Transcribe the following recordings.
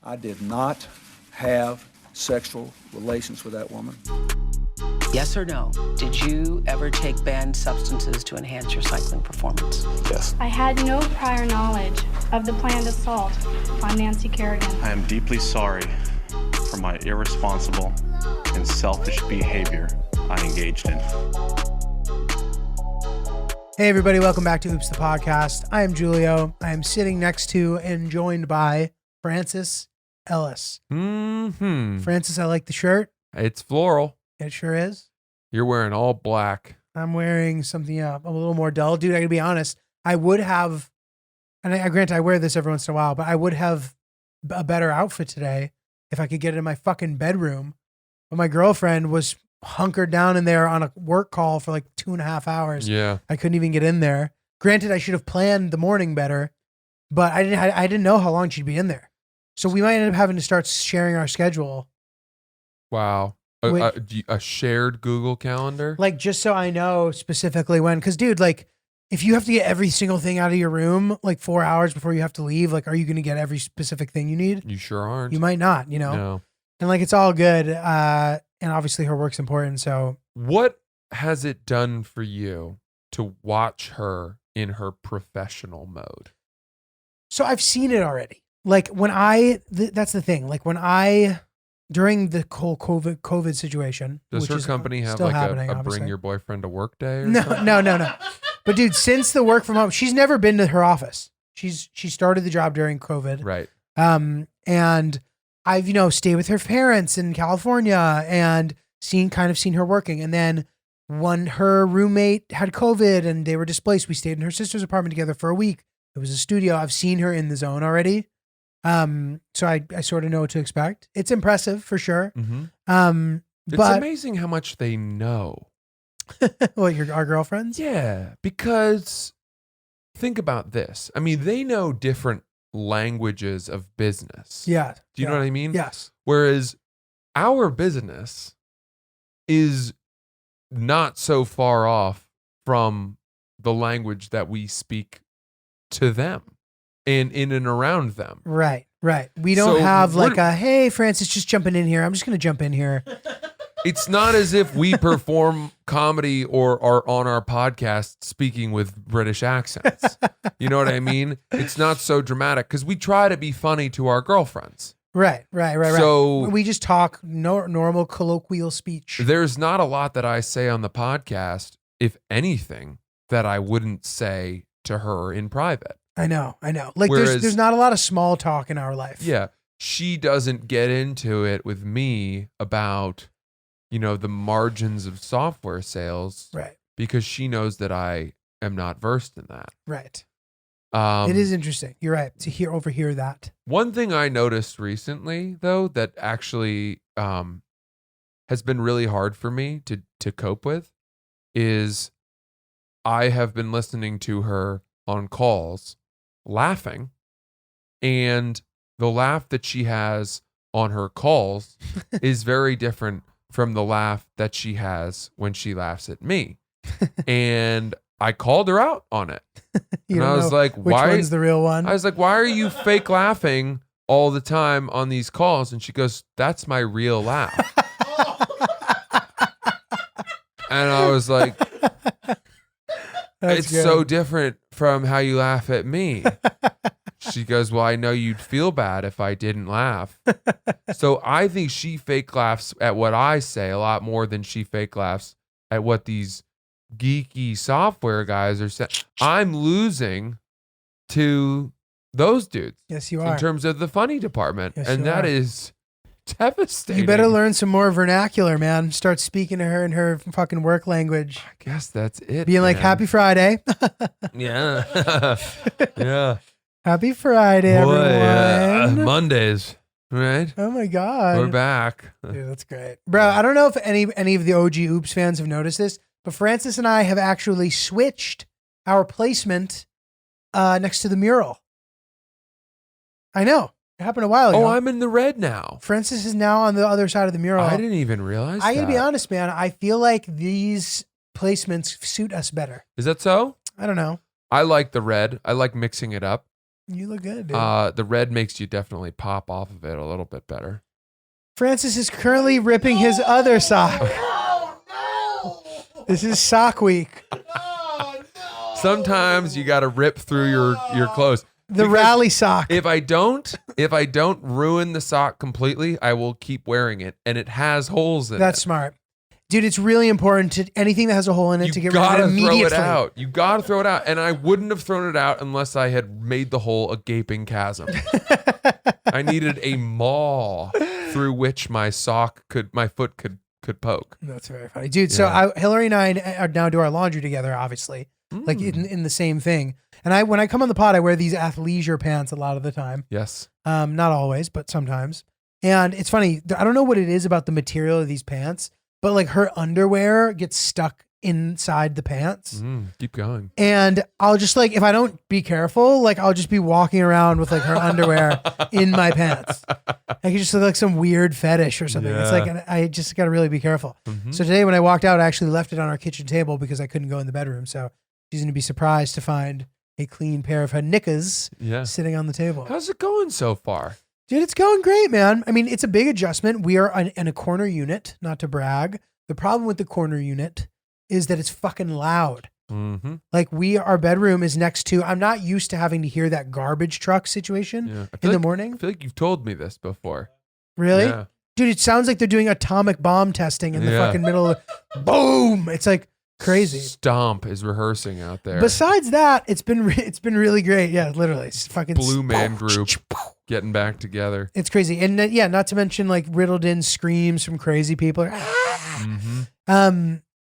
I did not have sexual relations with that woman. Yes or no? Did you ever take banned substances to enhance your cycling performance? Yes. I had no prior knowledge of the planned assault on Nancy Kerrigan. I am deeply sorry for my irresponsible and selfish behavior I engaged in. Hey everybody, welcome back to Oops the Podcast. I am Giulio. I am sitting next to and joined by Francis Ellis. Francis, I like the shirt. It's floral. It sure is. You're wearing all black. I'm wearing something a little more dull. Dude, I gotta be honest. I would have, and I grant I wear this every once in a while, but I would have a better outfit today if I could get it in my fucking bedroom. But my girlfriend was hunkered down in there on a work call for like 2.5 hours. Yeah. I couldn't even get in there. Granted, I should have planned the morning better, but I didn't know how long she'd be in there. So we might end up having to start sharing our schedule. Wow. A shared Google Calendar? Like, just so I know specifically when, because dude, like, if you have to get every single thing out of your room, like 4 hours before you have to leave, like, are you going to get every specific thing you need? You sure aren't. You might not, you know? No. And like, it's all good. And obviously her work's important. So What has it done for you to watch her in her professional mode? So I've seen it already. Like when that's the thing. Like when during the whole COVID situation. Does which her is company have still like happening, a obviously. bring your boyfriend to work day? Or No. something? But dude, since the work from home, she's never been to her office. She started the job during COVID. Right. And I've, stayed with her parents in California and seen her working. And then when her roommate had COVID and they were displaced, we stayed in her sister's apartment together for a week. It was a studio. I've seen her in the zone already. So I sort of know what to expect. It's impressive for sure. Mm-hmm. It's but amazing how much they know. what, our girlfriends? Yeah, because think about this. I mean, they know different languages of business. Yeah. Do you know what I mean? Yes. Whereas our business is not so far off from the language that we speak to them and in and around them. Right. We don't So have like hey, Francis, just jumping in here. I'm just going to jump in here. It's not as if we perform comedy or are on our podcast speaking with British accents. You know what I mean? It's not so dramatic because we try to be funny to our girlfriends. Right. So we just talk normal colloquial speech. there's not a lot that I say on the podcast, if anything, that I wouldn't say to her in private. I know. Like Whereas- there's not a lot of small talk in our life. Yeah. She doesn't get into it with me about, the margins of software sales. Right. Because she knows that I am not versed in that. Right. It It is interesting. You're right. To overhear that. One thing I noticed recently, though, that actually has been really hard for me to cope with is I have been listening to her on calls laughing, and the laugh that she has on her calls is very different from the laugh that she has when she laughs at me. And I called her out on it. And I was like, which why? one's the real one? I was like, why are you fake laughing all the time on these calls? And she goes, that's my real laugh. And I was like, That's it's good. so different from how you laugh at me. She goes, well, I know you'd feel bad if I didn't laugh. So I think she fake laughs at what I say a lot more than she fake laughs at what these geeky software guys are saying. I'm losing to those dudes. Yes, you are. In terms of the funny department. Yes, and you that are. is devastating. You better learn some more vernacular, man. Start speaking to her in her fucking work language. I guess that's it. Being like, man. happy Friday. Yeah. Yeah. Happy Friday, everyone. Mondays, right? Oh my God. We're back. Dude, that's great. Bro, I don't know if any of the OG Oops fans have noticed this, but Francis and I have actually switched our placement next to the mural. I know. It happened a while ago. Oh, I'm in the red now. Francis is now on the other side of the mural. I didn't even realize I gotta be that. honest, man. I feel like these placements suit us better. Is that so? I don't know. I like the red. I like mixing it up. You look good, dude. The red makes you definitely pop off of it a little bit better. Francis is currently ripping his other sock. This is sock week. Sometimes you got to rip through your clothes. The Because rally sock. If I don't ruin the sock completely, I will keep wearing it, and it has holes in it. That's smart. Dude, it's really important to anything that has a hole in it to get rid of it immediately. Throw it out. You gotta throw it out. And I wouldn't have thrown it out unless I had made the hole a gaping chasm. I needed a maw through which my foot could poke. That's very funny. Dude, so Hillary and I are now do our laundry together, obviously. Like in the same thing. And when I come on the pod, I wear these athleisure pants a lot of the time. Yes. Not always, but sometimes. And it's funny. I don't know what it is about the material of these pants, but like her underwear gets stuck inside the pants. Keep going. And I'll just like, if I don't be careful, like I'll just be walking around with like her underwear in my pants. I could just look like some weird fetish or something. Yeah. It's like, I just got to really be careful. So today when I walked out, I actually left it on our kitchen table because I couldn't go in the bedroom. So she's going to be surprised to find a clean pair of her knickers sitting on the table. How's it going so far? Dude, it's going great, man. I mean, it's a big adjustment. We are in a corner unit, not to brag. The problem with the corner unit is that it's fucking loud. Mm-hmm. Like our bedroom is next to, I'm not used to having to hear that garbage truck situation in the morning. I feel like you've told me this before. Really? Yeah. Dude, it sounds like they're doing atomic bomb testing in the fucking middle of boom. It's like crazy. Stomp is rehearsing out there. Besides that, it's been really great. Yeah, literally. It's fucking Blue Man Group getting back together. It's crazy. And not to mention like riddled in screams from crazy people.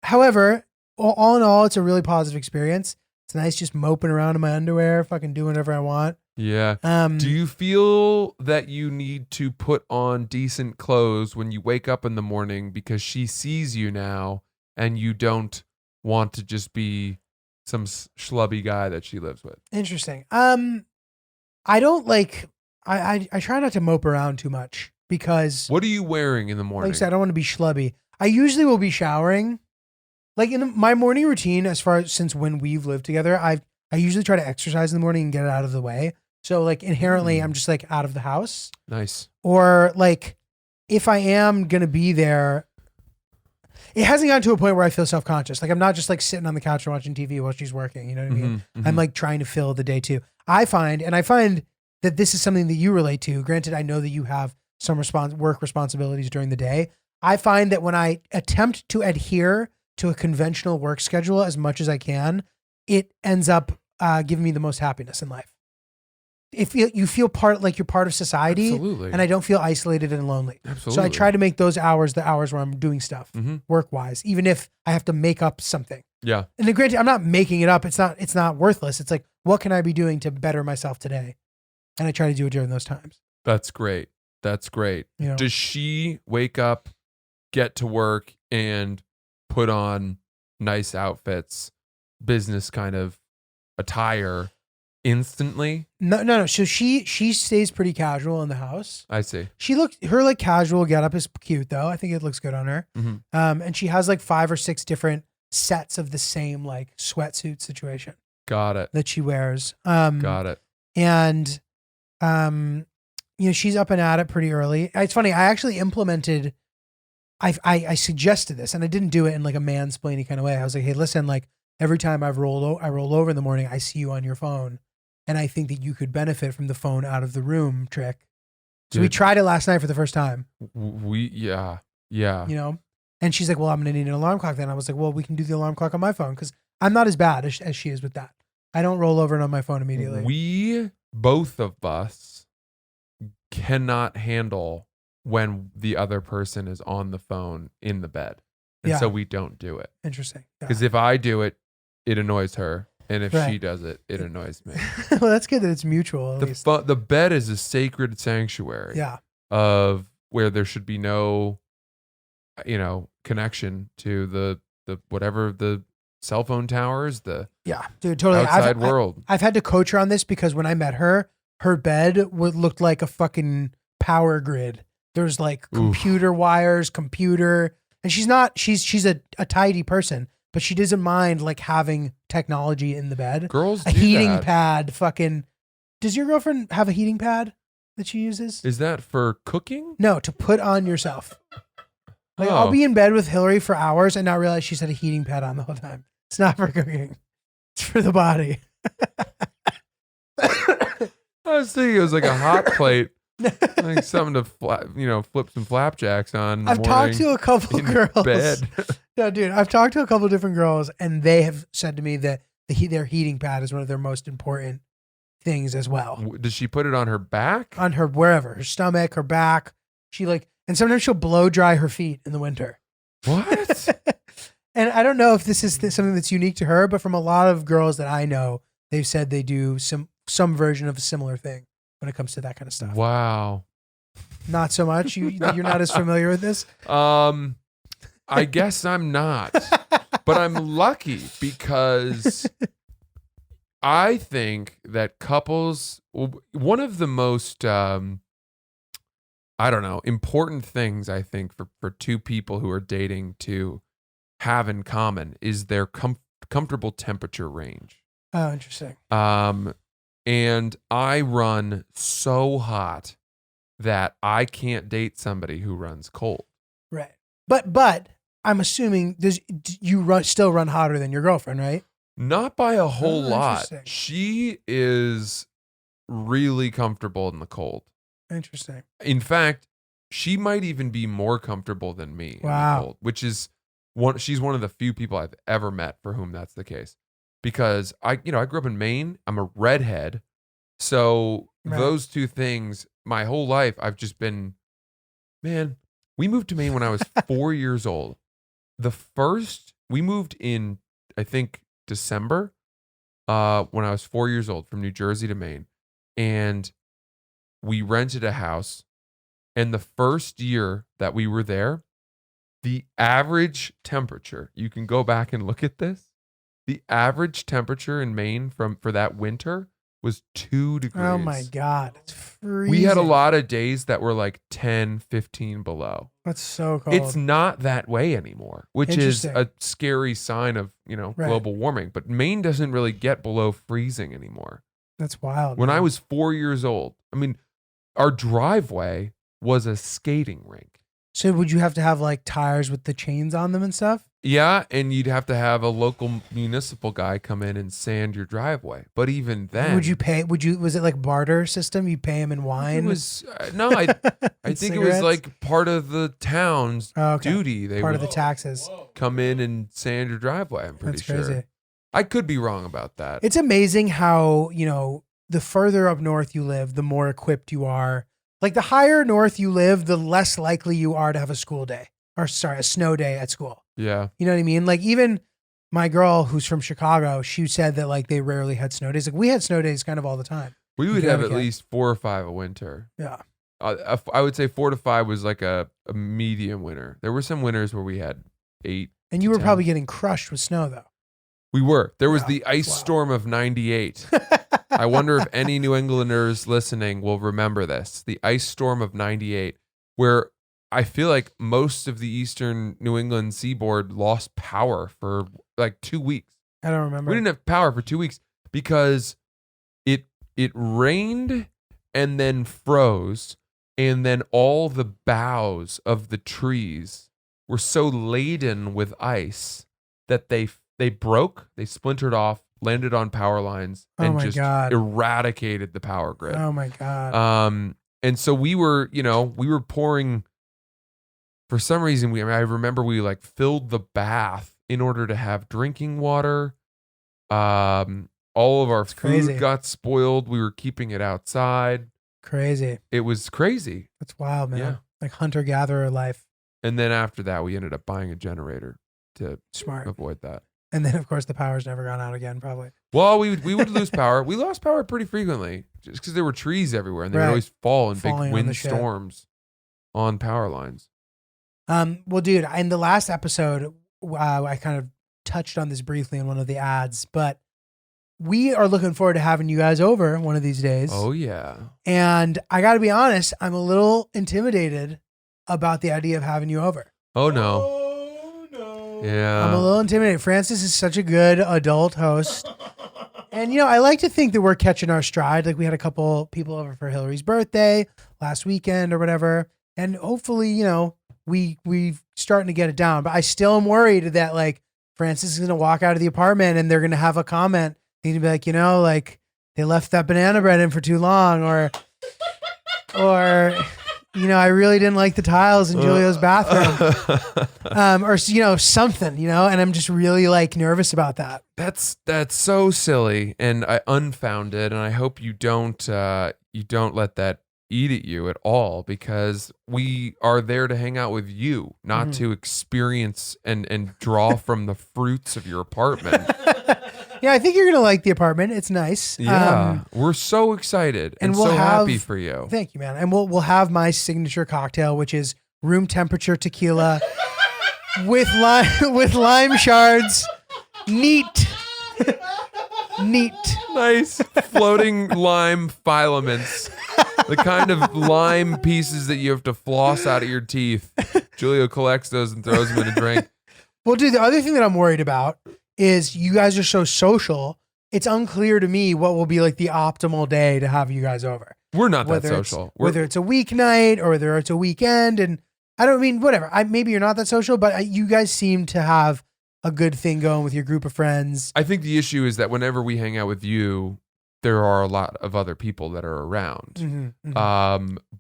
However, all in all, it's a really positive experience. It's nice just moping around in my underwear, fucking doing whatever I want. Yeah. Do you feel that you need to put on decent clothes when you wake up in the morning because she sees you now and you don't want to just be some schlubby guy that she lives with? Interesting. I don't like, I try not to mope around too much because What are you wearing in the morning? like I said, I don't want to be schlubby. I usually will be showering. Like in my morning routine, since when we've lived together, I usually try to exercise in the morning and get it out of the way. So like inherently, I'm just like out of the house. Nice. Or like if I am going to be there, it hasn't gotten to a point where I feel self-conscious. Like I'm not just like sitting on the couch and watching TV while she's working. You know what I mean? I'm like trying to fill the day too. I find that this is something that you relate to. Granted, I know that you have some work responsibilities during the day. I find that when I attempt to adhere to a conventional work schedule as much as I can, it ends up giving me the most happiness in life. If you feel like you're part of society, Absolutely. and I don't feel isolated and lonely. Absolutely. So I try to make those hours the hours where I'm doing stuff work-wise, even if I have to make up something. Yeah. And then granted, I'm not making it up. It's not worthless. It's like, what can I be doing to better myself today? And I try to do it during those times. That's great. That's great. You know? Does she wake up, get to work, and put on nice outfits, business kind of attire instantly? No. So she stays pretty casual in the house. I see. Her like casual getup is cute though. I think it looks good on her. And she has like 5 or 6 different sets of the same like sweatsuit situation Got it. that she wears. Got it. And she's up and at it pretty early. It's funny. I actually implemented. I suggested this, and I didn't do it in like a mansplaining kind of way. I was like, hey, listen, like every time I roll over in the morning, I see you on your phone, and I think that you could benefit from the phone out of the room trick. So we tried it last night for the first time. Yeah. You know, and she's like, well, I'm gonna need an alarm clock. Then I was like, well, we can do the alarm clock on my phone because I'm not as bad as she is with that. I don't roll over it on my phone immediately. Both of us cannot handle when the other person is on the phone in the bed. And so we don't do it. Interesting. Because if I do it, it annoys her. And if she does it, it annoys me. Well, that's good that it's mutual. At least. The bed is a sacred sanctuary of where there should be no, connection to the whatever the cell phone towers, dude, totally. outside world. I've had to coach her on this because when I met her bed looked like a fucking power grid. There's like computer wires, and she's a tidy person, but she doesn't mind like having technology in the bed. Girls a do heating that. pad, fucking Does your girlfriend have a heating pad that she uses? Is that for cooking? No, to put on yourself. Like Oh. I'll be in bed with Hillary for hours and not realize she's had a heating pad on the whole time. It's not for cooking. It's for the body. I was thinking it was like a hot plate, like something to flip some flapjacks on. In the I've talked to morning a couple in girls. bed. No, dude, I've talked to a couple different girls, and they have said to me that their heating pad is one of their most important things as well. Does she put it on her back? On her wherever, her stomach, her back. And sometimes she'll blow dry her feet in the winter. What? And I don't know if this is something that's unique to her, but from a lot of girls that I know, they've said they do some version of a similar thing when it comes to that kind of stuff. Wow. Not so much. You're not as familiar with this. I guess I'm not, but I'm lucky because I think that couples, one of the most, important things I think for two people who are dating to have in common is their comfortable temperature range. Oh, interesting. And I run so hot that I can't date somebody who runs cold. Right. But I'm assuming you still run hotter than your girlfriend, right? Not by a whole lot. Interesting. She is really comfortable in the cold. Interesting. In fact, she might even be more comfortable than me in Wow. the cold, which is she's one of the few people I've ever met for whom that's the case. Because I grew up in Maine. I'm a redhead. So Right. those two things, my whole life, I've just been, man, we moved to Maine when I was 4 years old. We moved in, I think, December, when I was 4 years old from New Jersey to Maine. And we rented a house. And the first year that we were there, the average temperature, you can go back and look at this. The average temperature in Maine for that winter was 2 degrees. Oh my God. It's freezing. We had a lot of days that were like 10, 15 below. That's so cold. It's not that way anymore, which is Interesting. a scary sign of, Right. global warming. But Maine doesn't really get below freezing anymore. That's wild. When man. I was 4 years old, our driveway was a skating rink. So would you have to have like tires with the chains on them and stuff? Yeah, and you'd have to have a local municipal guy come in and sand your driveway. But even then, Would you pay? Was it like barter system? You pay him in wine? It was no, I think it was Cigarettes? like part of the town's Oh, okay. duty. They part would of the taxes. come in and sand your driveway. I'm pretty That's sure. crazy. I could be wrong about that. It's amazing how, the further up north you live, the more equipped you are. Like the higher north you live, the less likely you are to have a snow day at school. Yeah. You know what I mean? Like even my girl who's from Chicago, she said that like they rarely had snow days. Like we had snow days kind of all the time. We would You have gotta at get- least 4 or 5 a winter. Yeah. I would say 4 to 5 was like a medium winter. There were some winters where we had 8. And you were 10. probably getting crushed with snow though. We were. There was Yeah, the ice wow. storm of 98. I wonder if any New Englanders listening will remember this. The ice storm of 98, where I feel like most of the eastern New England seaboard lost power for like 2 weeks. I don't remember. We didn't have power for 2 weeks because it rained and then froze, and then all the boughs of the trees were so laden with ice that they broke, they splintered off, landed on power lines, Oh and my just God. eradicated the power grid. Oh my God. And so we were pouring. For some reason, I remember we like filled the bath in order to have drinking water. All of our crazy. food got spoiled. We were keeping it outside. Crazy. It was crazy. That's wild, man. Yeah. Like hunter-gatherer life. And then after that, we ended up buying a generator to Smart. avoid that. And then, of course, the power's never gone out again, probably. Well, we would lose power. We lost power pretty frequently just because there were trees everywhere, and they would Right. always fall in big Falling on the shit. windstorms on power lines. Well, dude, in the last episode, I kind of touched on this briefly in one of the ads, but we are looking forward to having you guys over one of these days. Oh yeah. And I got to be honest, I'm a little intimidated about the idea of having you over. Oh no. I'm a Yeah. little intimidated. Francis is such a good adult host. And, I like to think that we're catching our stride. Like we had a couple people over for Hillary's birthday last weekend or whatever. And hopefully, we've starting to get it down. But I still am worried that like Francis is going to walk out of the apartment and they're going to have a comment. He's going to be like, like they left that banana bread in for too long or, I really didn't like the tiles in Giulio's bathroom, or something, and I'm just really like nervous about that. That's so silly and unfounded, and I hope you don't let that eat at you at all, because we are there to hang out with you, not to experience and draw from the fruits of your apartment. Yeah, I think you're gonna like the apartment. It's nice. Yeah, we're so excited and we'll so happy for you. Thank you, man. And we'll have my signature cocktail, which is room temperature tequila with lime shards. Neat. Nice floating lime filaments, the kind of lime pieces that you have to floss out of your teeth. Giulio collects those and throws them in a drink. Well, dude, the other thing that I'm worried about is you guys are so social. It's unclear to me what will be like the optimal day to have you guys over. We're not that social. Whether it's a weeknight or whether it's a weekend. And I don't mean, whatever. Maybe you're not that social, but you guys seem to have a good thing going with your group of friends. I think the issue is that whenever we hang out with you, there are a lot of other people that are around.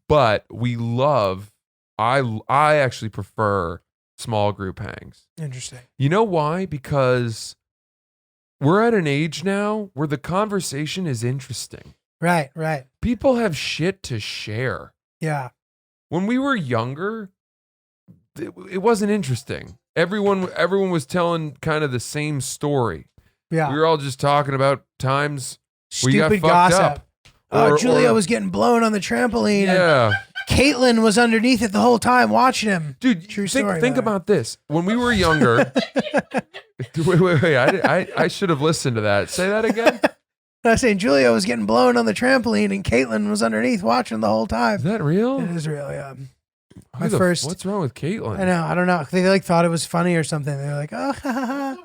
But we love, I actually prefer small group hangs. Interesting. You know why? Because we're at an age now where the conversation is interesting. Right. People have shit to share. Yeah. When we were younger, it wasn't interesting. Everyone was telling kind of the same story. Yeah. We were all just talking about times we got Stupid fucked gossip. up. Giulio was getting blown on the trampoline. Yeah. Caitlin was underneath it the whole time watching him. Dude, True story. think about this. When we were younger, wait. I should have listened to that. Say that again. I was saying Giulio was getting blown on the trampoline and Caitlin was underneath watching the whole time. Is that real? It is real, yeah. What's wrong with Caitlin? I don't know. They like thought it was funny or something. They're like, oh, ha, ha, ha.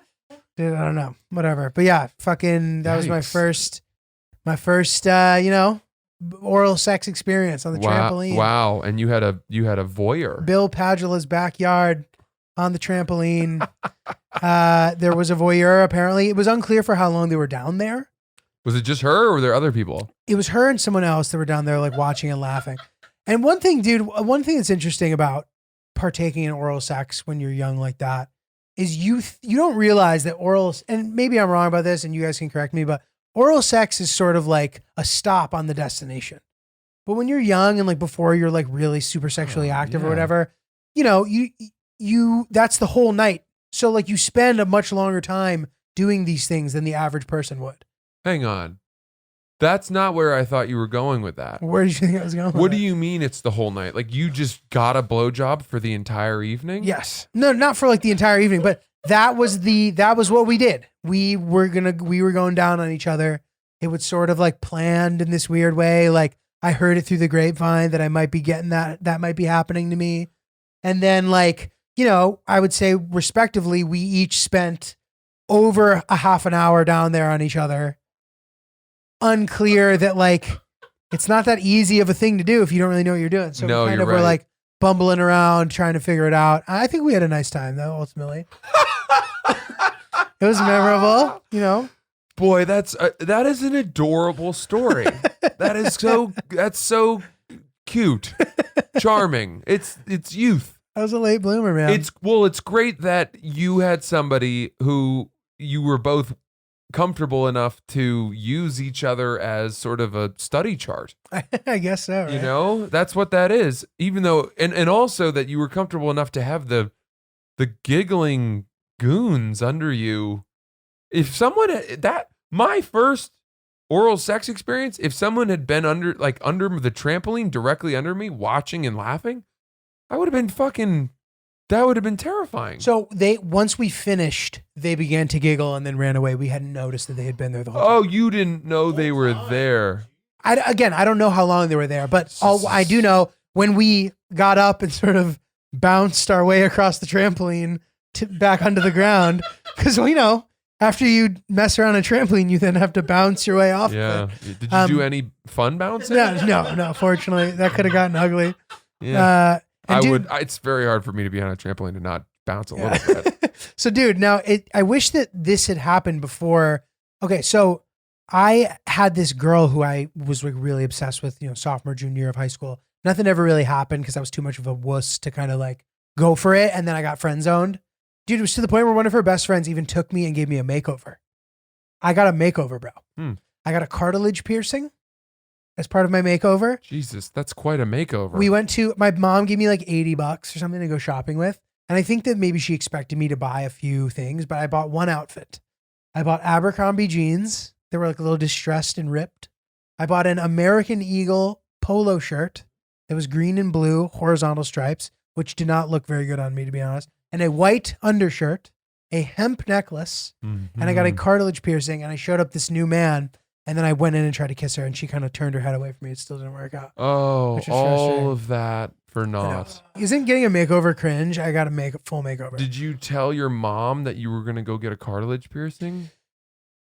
Dude, I don't know. Whatever. But yeah, that was my first, oral sex experience on the trampoline. Wow. And you had a voyeur. Bill Padula's backyard on the trampoline. There was a voyeur, apparently. It was unclear for how long they were down there. Was it just her or were there other people? It was her and someone else that were down there like watching and laughing. And one thing that's interesting about partaking in oral sex when you're young like that is you don't realize that and maybe I'm wrong about this and you guys can correct me, but oral sex is sort of like a stop on the destination. But when you're young and like before you're like really super sexually active or whatever, you that's the whole night. So like you spend a much longer time doing these things than the average person would. Hang on. That's not where I thought you were going with that. Where did you think I was going with What that? do you mean it's the whole night? Like you just got a blowjob for the entire evening? Yes. No, not for like the entire evening, but that was what we did. We were going down on each other. It was sort of like planned in this weird way. Like I heard it through the grapevine that I might be getting that might be happening to me. And then like, I would say respectively, we each spent over a half an hour down there on each other. Unclear that like it's not that easy of a thing to do if you don't really know what you're doing. So we kind of were like bumbling around trying to figure it out. I think we had a nice time though, ultimately. It was memorable, Boy, that is an adorable story. That's so cute. Charming. It's youth. I was a late bloomer, man. It's great that you had somebody who you were both comfortable enough to use each other as sort of a study chart. I guess so. Right? That's what that is. Even though, and also that you were comfortable enough to have the giggling goons under you. If someone my first oral sex experience, if someone had been under the trampoline directly under me, watching and laughing, that would have been terrifying. So once we finished, they began to giggle and then ran away. We hadn't noticed that they had been there the whole time. Oh, you didn't know they were there. I don't know how long they were there, but I do know when we got up and sort of bounced our way across the trampoline back onto the ground, because After you mess around a trampoline, you then have to bounce your way off. Yeah. It. Did you do any fun bouncing? No. Fortunately, that could have gotten ugly. Yeah. And dude, It's very hard for me to be on a trampoline and not bounce a little bit. So, dude, now I wish that this had happened before. Okay, so I had this girl who I was like really obsessed with, sophomore, junior year of high school. Nothing ever really happened because I was too much of a wuss to kind of like go for it. And then I got friend zoned. Dude, it was to the point where one of her best friends even took me and gave me a makeover. I got a makeover, bro. I got a cartilage piercing as part of my makeover. Jesus, that's quite a makeover. We went to, my mom gave me like $80 or something to go shopping with. And I think that maybe she expected me to buy a few things, but I bought one outfit. I bought Abercrombie jeans. They were like a little distressed and ripped. I bought an American Eagle polo shirt. It was green and blue, horizontal stripes, which did not look very good on me, to be honest. And a white undershirt, a hemp necklace, and I got a cartilage piercing. And I showed up this new man, and then I went in and tried to kiss her, and she kind of turned her head away from me. It still didn't work out. Oh, all of that for naught. Isn't getting a makeover cringe? I got a full makeover. Did you tell your mom that you were going to go get a cartilage piercing?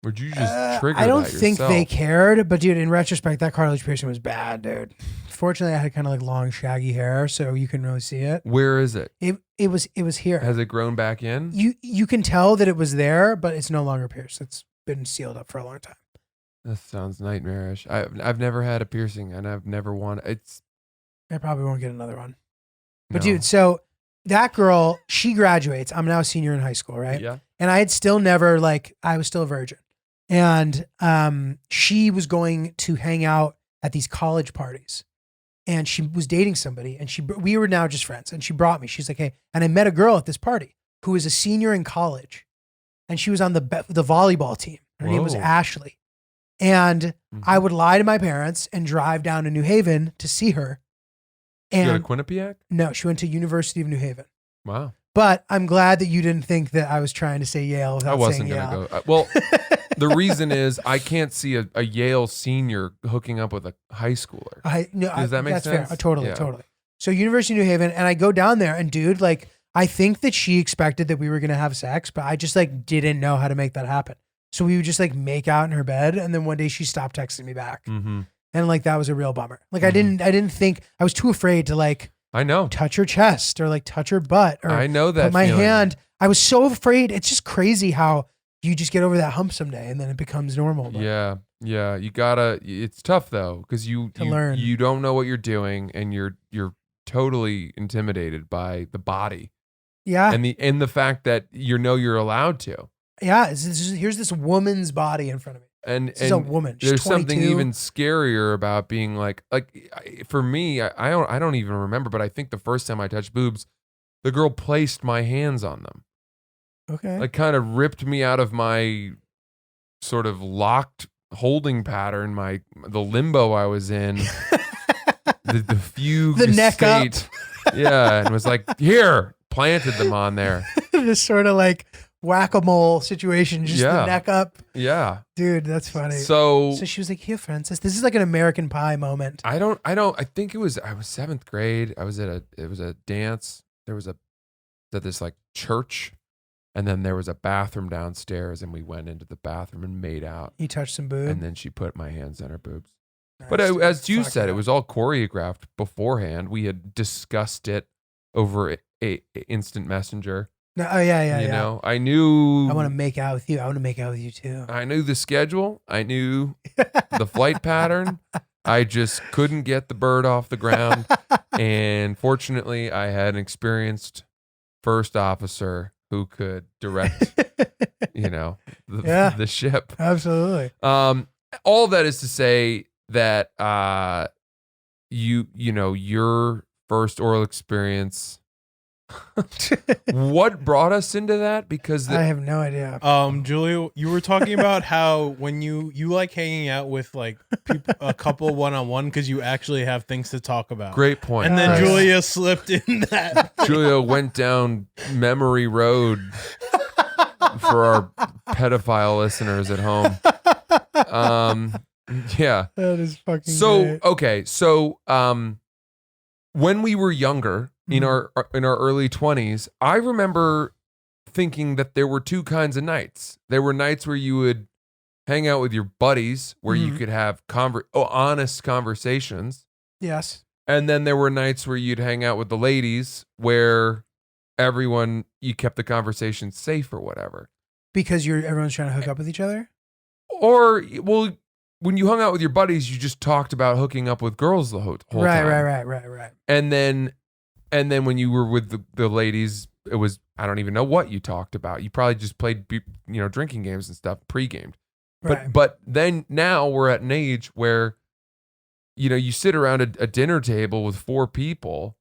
Or did you just trigger I don't that think yourself? they cared, but dude, in retrospect, that cartilage piercing was bad, dude. Fortunately, I had kind of like long, shaggy hair, so you can really see it. Where is it? It was here. Has it grown back in? You can tell that it was there, but it's no longer pierced. It's been sealed up for a long time. That sounds nightmarish. I've never had a piercing, and I've never wanted. I probably won't get another one. But No. dude, so that girl, she graduates. I'm now a senior in high school, right? Yeah. And I had still never I was still a virgin. And she was going to hang out at these college parties. And she was dating somebody, and we were now just friends. And she brought me. She's like, hey, and I met a girl at this party who was a senior in college, and she was on the volleyball team. Her name was Whoa. Ashley. And I would lie to my parents and drive down to New Haven to see her. You And go to Quinnipiac? no, she went to University of New Haven. Wow. But I'm glad that you didn't think that I was trying to say Yale without I wasn't saying going to Yale. go. Well, the reason is I can't see a Yale senior hooking up with a high schooler. Does that make that's sense? Fair. Totally, Yeah. totally. So University of New Haven, and I go down there, and dude, like, I think that she expected that we were gonna have sex, but I just like didn't know how to make that happen. So we would just like make out in her bed, and then one day she stopped texting me back, and like that was a real bummer. Like I didn't think, I was too afraid to like I know. touch her chest or like touch her butt or I know that put my feeling. hand. I was so afraid. It's just crazy how you just get over that hump someday, and then it becomes normal. But Yeah. You gotta. It's tough though, because you learn. You don't know what you're doing, and you're totally intimidated by the body yeah, and the fact that you're allowed to. yeah. Here's this woman's body in front of me. And This is a woman. She's there's something 22. even scarier about being for me. I don't even remember, but I think the first time I touched boobs, the girl placed my hands on them. Okay. Like kind of ripped me out of my sort of locked holding pattern, the limbo I was in, the fugue, The neck up. state. Yeah, and was like, here, planted them on there. This sort of like whack-a-mole situation, just the Yeah. neck up. Yeah. Dude, that's funny. So she was like, here, Francis, this is like an American Pie moment. I think I was 7th grade. It was a dance. There was at this like church, and then there was a bathroom downstairs, and we went into the bathroom and made out. You touched some boob. And then she put my hands on her boobs. Nice. But as you Fuck said, yeah. it was all choreographed beforehand. We had discussed it over a instant messenger. No, oh, yeah. You know, I knew. I want to make out with you. I want to make out with you too. I knew the schedule. I knew the flight pattern. I just couldn't get the bird off the ground. And fortunately, I had an experienced first officer who could direct, the ship. Absolutely. All that is to say that your first oral experience. What brought us into that? Because I have no idea. Giulio, you were talking about how when you like hanging out with like people, a couple one-on-one because you actually have things to talk about. great point. And then Nice. Julia slipped in that. Giulio went down memory road for our pedophile listeners at home. Yeah. That is fucking So great. okay, so when we were younger, in our early 20s, I remember thinking that there were two kinds of nights. There were nights where you would hang out with your buddies, where you could have honest conversations. Yes. And then there were nights where you'd hang out with the ladies, where you kept the conversation safe or whatever. Because everyone's trying to hook up with each other? Or, well, when you hung out with your buddies, you just talked about hooking up with girls the whole time. Right. And then when you were with the ladies, it was, I don't even know what you talked about. You probably just played, drinking games and stuff, pre-gamed. Right. But then now we're at an age where, you sit around a dinner table with 4 people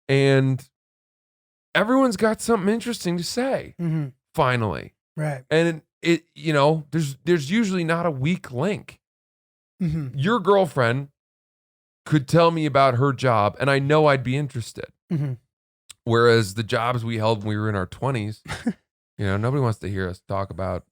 and everyone's got something interesting to say. Mm-hmm. Finally. Right. And there's usually not a weak link. Mm-hmm. Your girlfriend could tell me about her job and I know I'd be interested. Mm-hmm. Whereas the jobs we held when we were in our 20s, nobody wants to hear us talk about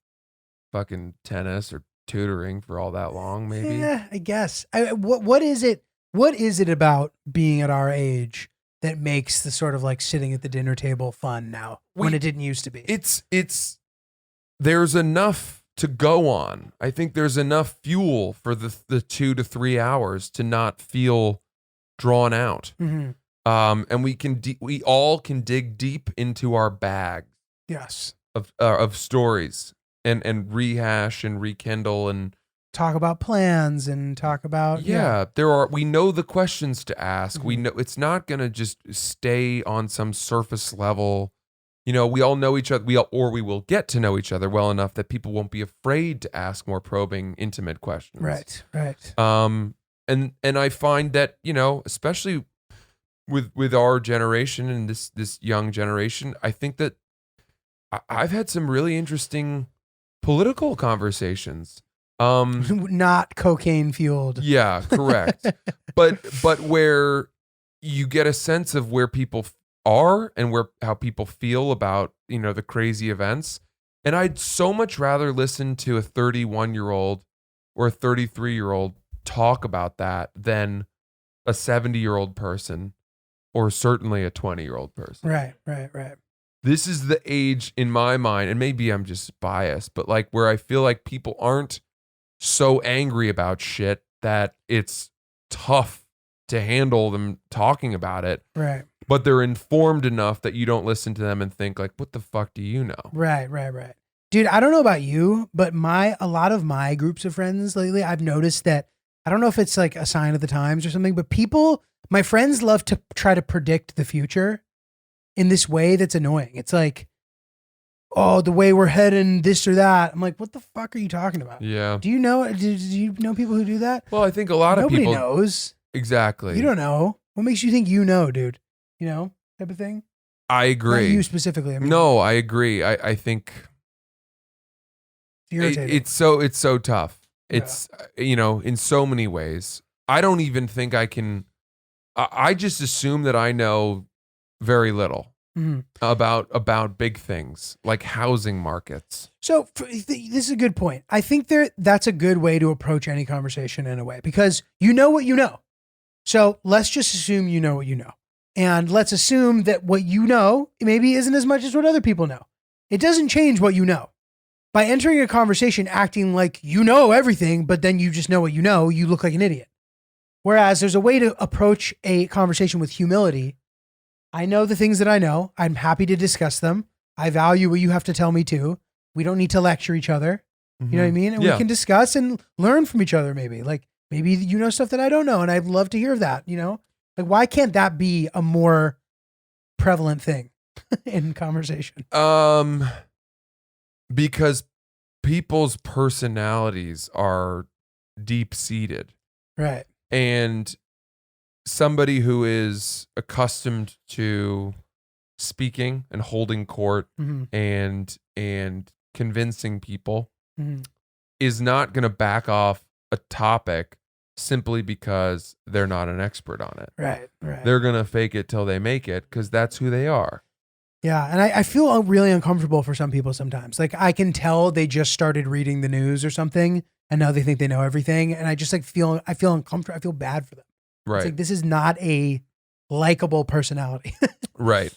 fucking tennis or tutoring for all that long, maybe. Yeah, I guess. What is it? What is it about being at our age that makes the sort of like sitting at the dinner table fun now when it didn't used to be? There's enough to go on. I think there's enough fuel for the 2 to 3 hours to not feel drawn out. Mm-hmm. And we all can dig deep into our bags. Yes. Of stories and rehash and rekindle and talk about plans and talk about we know the questions to ask. Mm-hmm. We know it's not gonna just stay on some surface level. We all know each other. We will get to know each other well enough that people won't be afraid to ask more probing, intimate questions. Right. And I find that especially with our generation and this young generation, I think that I've had some really interesting political conversations. Not cocaine fueled. Yeah, correct. but where you get a sense of where people are and how people feel about, the crazy events. And I'd so much rather listen to a 31-year-old or a 33-year-old talk about that than a 70-year-old person or certainly a 20-year-old person. Right. This is the age in my mind, and maybe I'm just biased, but like where I feel like people aren't so angry about shit that it's tough to handle them talking about it. Right. But they're informed enough that you don't listen to them and think like, what the fuck do you know? Right. Dude, I don't know about you, but a lot of my groups of friends lately, I've noticed that, I don't know if it's like a sign of the times or something, but my friends love to try to predict the future in this way that's annoying. It's like, oh, the way we're heading, this or that. I'm like, what the fuck are you talking about? Yeah. Do you know people who do that? Well, I think a lot of people. Nobody knows. Exactly. You don't know. What makes you think you know, dude? Type of thing? I agree. Not you specifically. I mean, no, I agree. I think it's so tough. It's, in so many ways. I don't even think I can. I just assume that I know very little about big things like housing markets. So this is a good point. I think that's a good way to approach any conversation in a way, because you know what you know. So let's just assume you know what you know. And let's assume that what you know maybe isn't as much as what other people know. It doesn't change what you know. By entering a conversation acting like you know everything, but then you just know what you know, you look like an idiot. Whereas there's a way to approach a conversation with humility. I know the things that I know. I'm happy to discuss them. I value what you have to tell me too. We don't need to lecture each other. You know what I mean? And we can discuss and learn from each other maybe. Like maybe you know stuff that I don't know and I'd love to hear that, Like why can't that be a more prevalent thing in conversation? Because people's personalities are deep-seated. Right. And somebody who is accustomed to speaking and holding court and convincing people is not going to back off a topic simply because they're not an expert on it. Right. They're going to fake it till they make it because that's who they are. Yeah. And I feel really uncomfortable for some people sometimes. Like I can tell they just started reading the news or something and now they think they know everything. And I just I feel uncomfortable. I feel bad for them. Right. It's like, this is not a likable personality. Right.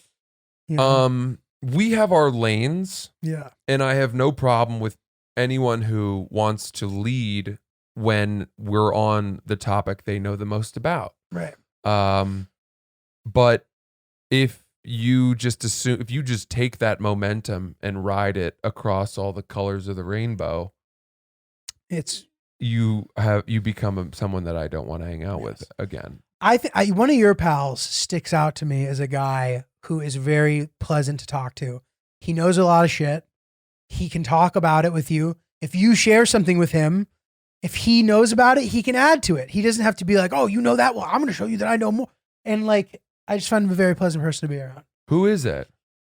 we have our lanes, Yeah. and I have no problem with anyone who wants to lead when we're on the topic they know the most about. Right. But if you just take that momentum and ride it across all the colors of the rainbow, you become someone that I don't want to hang out with again. One of your pals sticks out to me as a guy who is very pleasant to talk to. He knows a lot of shit. He can talk about it with you. If you share something with him, if he knows about it, he can add to it. He doesn't have to be like, oh, you know that? Well, I'm going to show you that I know more. And like, I just find him a very pleasant person to be around. Who is it?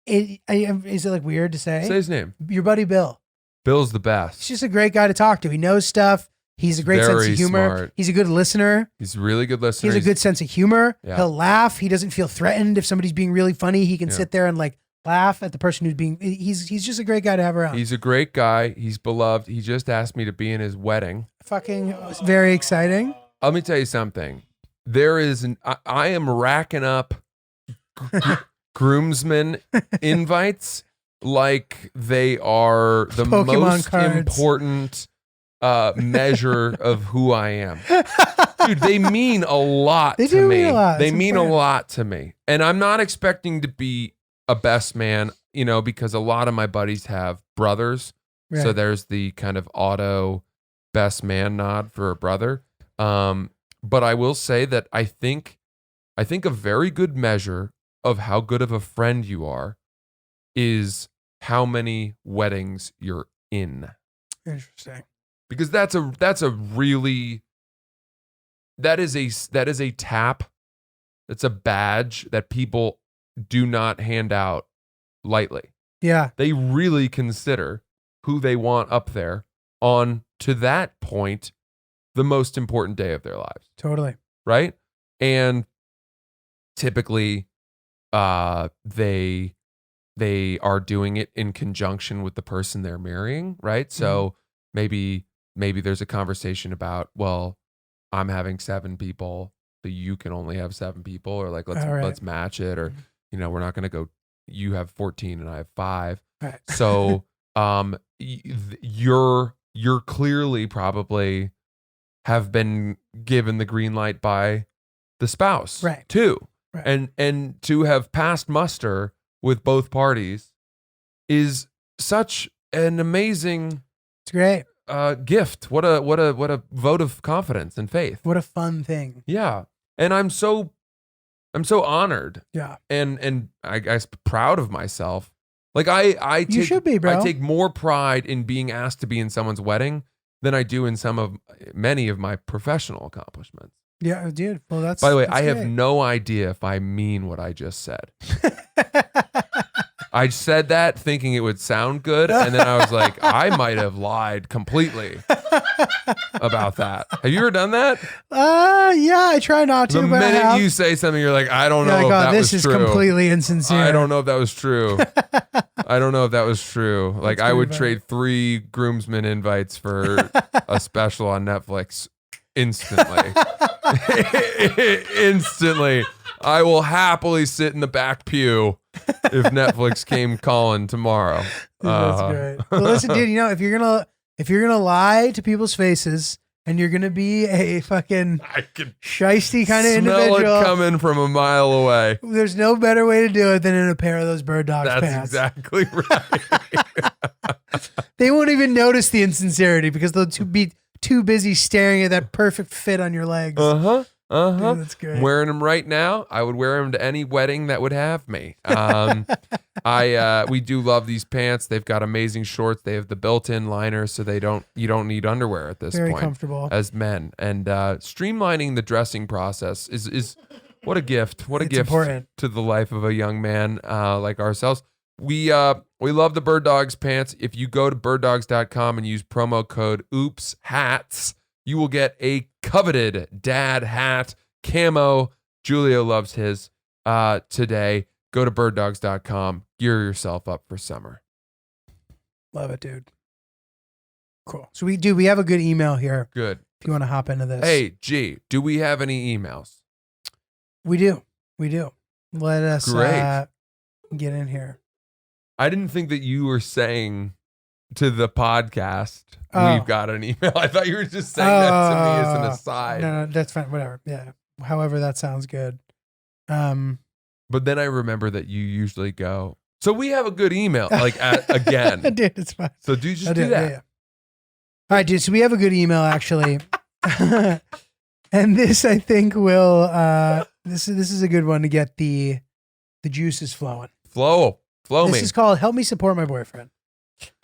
Is it like weird to say? Say his name. Your buddy Bill. Bill's the best. He's just a great guy to talk to. He knows stuff. He's a great sense Very of humor. smart. He's a good listener. He's a really good listener. He has a good sense of humor. Yeah. He'll laugh. He doesn't feel threatened. If somebody's being really funny, he can Yeah. sit there and like laugh at the person who's being, he's just a great guy to have around. He's a great guy. He's beloved. He just asked me to be in his wedding. Fucking very exciting. Let me tell you something. I am racking up groomsmen invites like they are the Pokemon most cards. important measure of who I am. Dude, they mean a lot They to do me. mean a lot. They It's mean important. a lot to me. And I'm not expecting to be a best man, because a lot of my buddies have brothers. Right. So there's the kind of auto best man nod for a brother. But I will say that I think a very good measure of how good of a friend you are is how many weddings you're in. Interesting. Because that is a tap. That's a badge that people do not hand out lightly. Yeah. They really consider who they want up there on, to that point, the most important day of their lives. Totally. Right? And typically they are doing it in conjunction with the person they're marrying, right? So maybe there's a conversation about, well, I'm having 7 people, but you can only have 7 people, or like let's match it, or we're not going to go, you have 14 and I have 5. Right. So you're clearly probably have been given the green light by the spouse, right, too. Right. And to have passed muster with both parties is such an amazing, it's great, gift. What a vote of confidence and faith. What a fun thing. Yeah. And I'm so honored. Yeah. And I guess proud of myself. Like you should be, bro. I take more pride in being asked to be in someone's wedding than I do in many of my professional accomplishments. Yeah, dude. Well, that's. By the way, that's I great. have no idea if I mean what I just said. I said that thinking it would sound good, and then I was like, I might have lied completely about that. Have you ever done that? Yeah, I try not to. The but I minute have. you say something, you're like, I don't know You're if like, that this was is true. completely insincere. I don't know if that was true. I don't know if that was true. Like, That's I would pretty trade 3 groomsmen invites for a special on Netflix instantly. Instantly. I will happily sit in the back pew if Netflix came calling tomorrow. That's great. Well, listen, dude. If you're gonna lie to people's faces and you're gonna be a fucking I can shisty kind of smell individual, it coming from a mile away. there's no better way to do it than in a pair of those bird dogs That's pants. exactly right. They won't even notice the insincerity because they'll be too busy staring at that perfect fit on your legs. Dude, that's great. I'm wearing them right now. I would wear them to any wedding that would have me. We do love these pants. They've got amazing shorts. They have the built-in liner, so you don't need underwear at this Very point. comfortable. As men. And streamlining the dressing process is what a gift. What a It's gift important. to the life of a young man like ourselves. We love the Bird Dogs pants. If you go to birddogs.com and use promo code OOPSHATS, you will get a coveted dad hat, camo. Giulio loves his today. Go to birddogs.com. Gear yourself up for summer. Love it, dude. Cool. So we have a good email here. Good. If you want to hop into this. Hey, G, do we have any emails? We do. Let us Great. get in here. I didn't think that you were saying to the podcast, Oh. we've got an email. I thought you were just saying that to me as an aside. No, that's fine. Whatever. Yeah. However, that sounds good. But then I remember that you usually go, so we have a good email, again. I did. It's fine. So do just I do did, that. yeah. All right, dude. So we have a good email actually, and this I think will this is a good one to get the juices flowing. Flow This me. is called "Help Me Support My Boyfriend."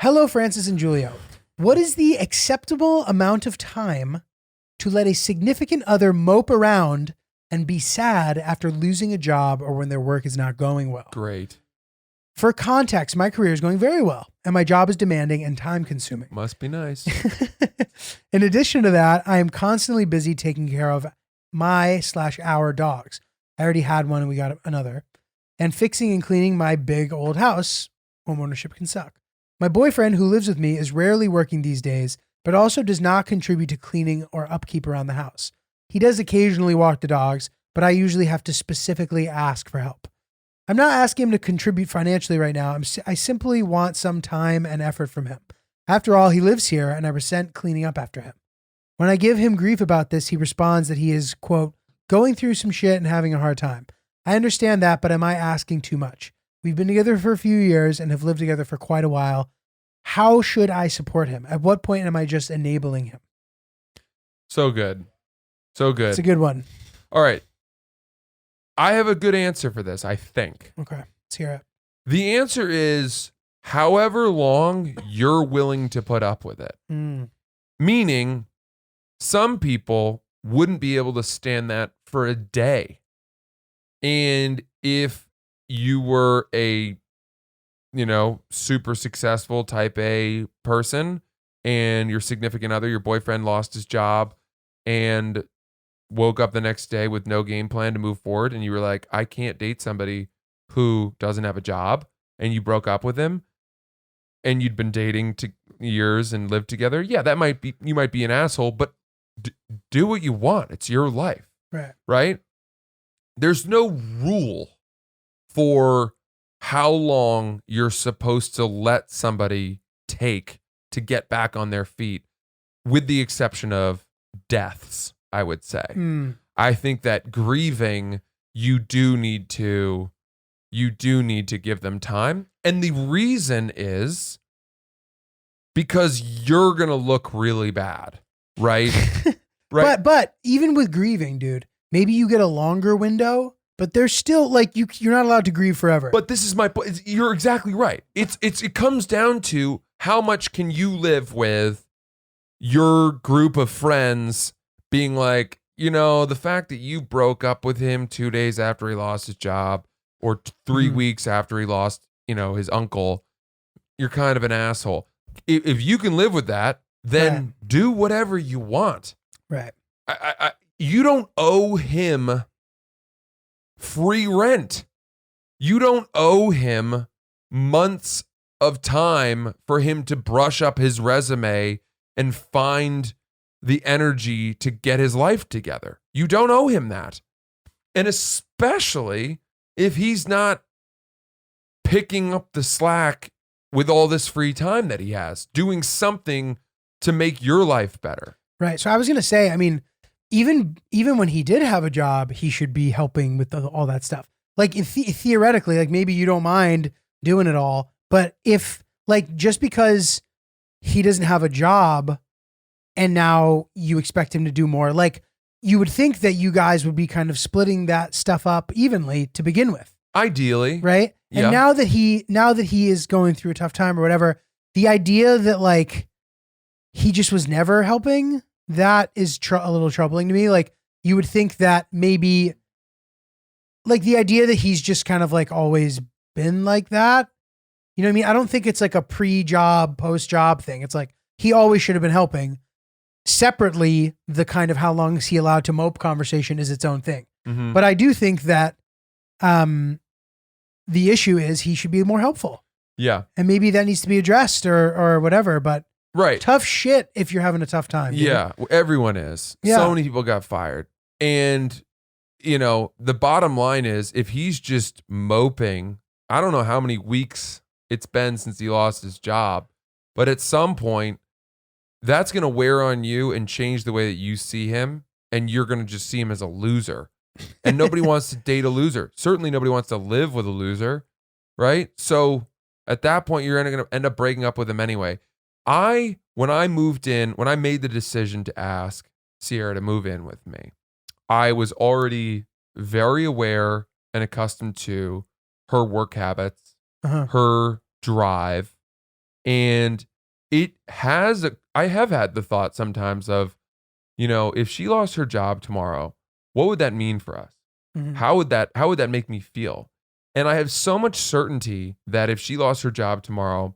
Hello, Francis and Giulio. What is the acceptable amount of time to let a significant other mope around and be sad after losing a job or when their work is not going well? Great. For context, my career is going very well, and my job is demanding and time-consuming. Must be nice. In addition to that, I am constantly busy taking care of my/our dogs. I already had one and we got another. And fixing and cleaning my big old house. Homeownership can suck. My boyfriend, who lives with me, is rarely working these days, but also does not contribute to cleaning or upkeep around the house. He does occasionally walk the dogs, but I usually have to specifically ask for help. I'm not asking him to contribute financially right now. I simply want some time and effort from him. After all, he lives here and I resent cleaning up after him. When I give him grief about this, he responds that he is, quote, going through some shit and having a hard time. I understand that, but am I asking too much? We've been together for a few years and have lived together for quite a while. How should I support him? At what point am I just enabling him? So good. So good. It's a good one. All right. I have a good answer for this, I think. Okay, let's hear it. The answer is however long you're willing to put up with it. Meaning, some people wouldn't be able to stand that for a day. And if you were a, super successful type A person and your significant other, your boyfriend lost his job and woke up the next day with no game plan to move forward, and you were like, I can't date somebody who doesn't have a job, and you broke up with him and you'd been dating years and lived together, yeah, you might be an asshole, but do what you want. It's your life. Right? There's no rule for how long you're supposed to let somebody take to get back on their feet, with the exception of deaths, I would say. I think that grieving, you do need to give them time. And the reason is because you're going to look really bad, right? Right. But even with grieving, dude, maybe you get a longer window, but there's still you're not allowed to grieve forever. But this is my point. You're exactly right. It comes down to how much can you live with your group of friends being like, the fact that you broke up with him 2 days after he lost his job or 3 weeks after he lost, his uncle, you're kind of an asshole. If you can live with that, then do whatever you want. Right. You don't owe him free rent. You don't owe him months of time for him to brush up his resume and find the energy to get his life together. You don't owe him that. And especially if he's not picking up the slack with all this free time that he has, doing something to make your life better. Right. So I was going to say, I mean, even when he did have a job, he should be helping with all that stuff. Like theoretically, like maybe you don't mind doing it all, but if just because he doesn't have a job and now you expect him to do more, you would think that you guys would be kind of splitting that stuff up evenly to begin with. Ideally. Right. Yeah. And now that he is going through a tough time or whatever, the idea that he just was never helping, that is a little troubling to me. You would think that maybe the idea that he's just kind of always been like that. You know what I mean? I don't think it's a pre-job, post-job thing. It's he always should have been helping. Separately, the kind of how long is he allowed to mope conversation is its own thing. Mm-hmm. But I do think that the issue is he should be more helpful. Yeah. And maybe that needs to be addressed or whatever. But right. Tough shit if you're having a tough time. Dude. Yeah. Everyone is. Yeah. So many people got fired. And, the bottom line is if he's just moping, I don't know how many weeks it's been since he lost his job. But at some point, that's going to wear on you and change the way that you see him. And you're going to just see him as a loser. And nobody wants to date a loser. Certainly nobody wants to live with a loser, right? So at that point, you're going to end up breaking up with him anyway. When I made the decision to ask Sierra to move in with me, I was already very aware and accustomed to her work habits, her drive, and I have had the thought sometimes of, if she lost her job tomorrow, what would that mean for us? Mm-hmm. How would that make me feel? And I have so much certainty that if she lost her job tomorrow,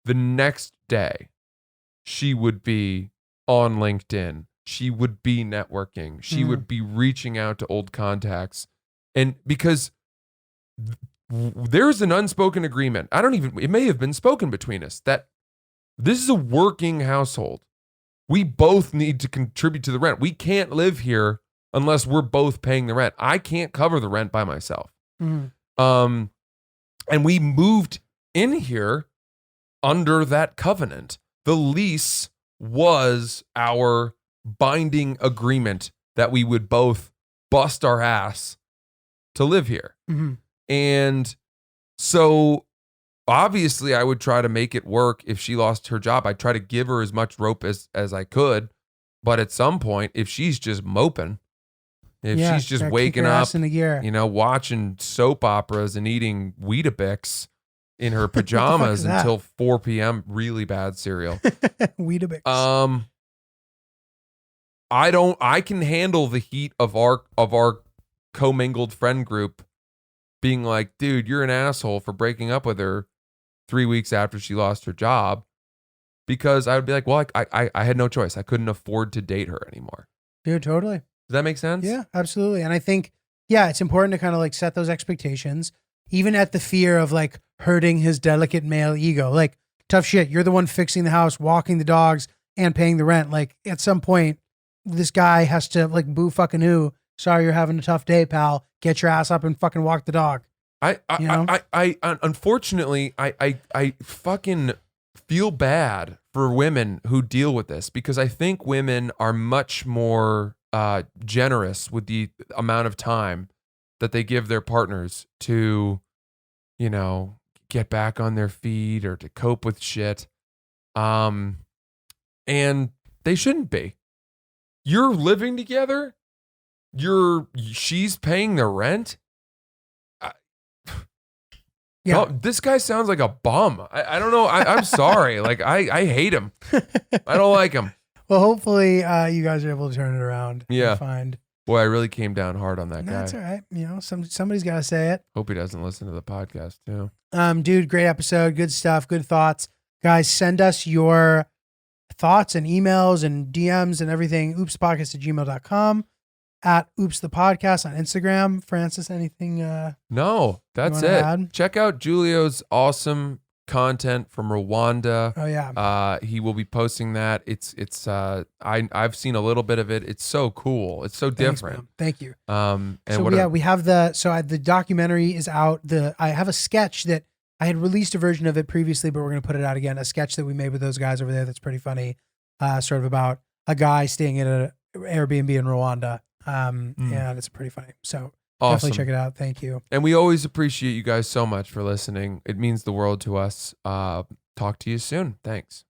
the next day she would be on LinkedIn. She would be networking. She would be reaching out to old contacts. And because there's an unspoken agreement, it may have been spoken between us, that this is a working household. We both need to contribute to the rent. We can't live here unless we're both paying the rent. I can't cover the rent by myself. And we moved in here under that covenant. The lease was our binding agreement that we would both bust our ass to live here. And so obviously I would try to make it work. If she lost her job, I'd try to give her as much rope as I could. But at some point, if she's just moping, if she's just waking up, watching soap operas and eating Weetabix in her pajamas until 4 p.m., really bad cereal. Weetabix. I can handle the heat of our commingled friend group being like, dude, you're an asshole for breaking up with her 3 weeks after she lost her job, because I would be like, well, I had no choice. I couldn't afford to date her anymore. Dude, totally. Does that make sense? Yeah, absolutely. And I think, it's important to kind of like set those expectations, even at the fear of like hurting his delicate male ego. Like, tough shit. You're the one fixing the house, walking the dogs, and paying the rent. Like, at some point, this guy has to like boo fucking who. Sorry, you're having a tough day, pal. Get your ass up and fucking walk the dog. I unfortunately, I fucking feel bad for women who deal with this, because I think women are much more generous with the amount of time that they give their partners to, get back on their feet or to cope with shit. And they shouldn't be. You're living together. She's paying the rent. Yeah. Oh, this guy sounds like a bum. I don't know. I'm sorry. Like I hate him. I don't like him. Well, hopefully you guys are able to turn it around. Yeah. And find. Boy, I really came down hard on that guy. That's all right. Somebody's got to say it. Hope he doesn't listen to the podcast too. Dude, great episode. Good stuff. Good thoughts. Guys, send us your thoughts and emails and DMs and everything. oopspodcast@gmail.com. At Oops the Podcast on Instagram. Francis, anything? No, that's it. Add? Check out Giulio's awesome content from Rwanda. Oh yeah. He will be posting that. I've seen a little bit of it. It's so cool. It's so different. Man. Thank you. And we have the documentary is out. I have a sketch that I had released a version of it previously, but we're going to put it out again. A sketch that we made with those guys over there. That's pretty funny. Sort of about a guy staying at an Airbnb in Rwanda. And it's pretty funny. So awesome. Definitely check it out. Thank you. And we always appreciate you guys so much for listening. It means the world to us. Talk to you soon. Thanks.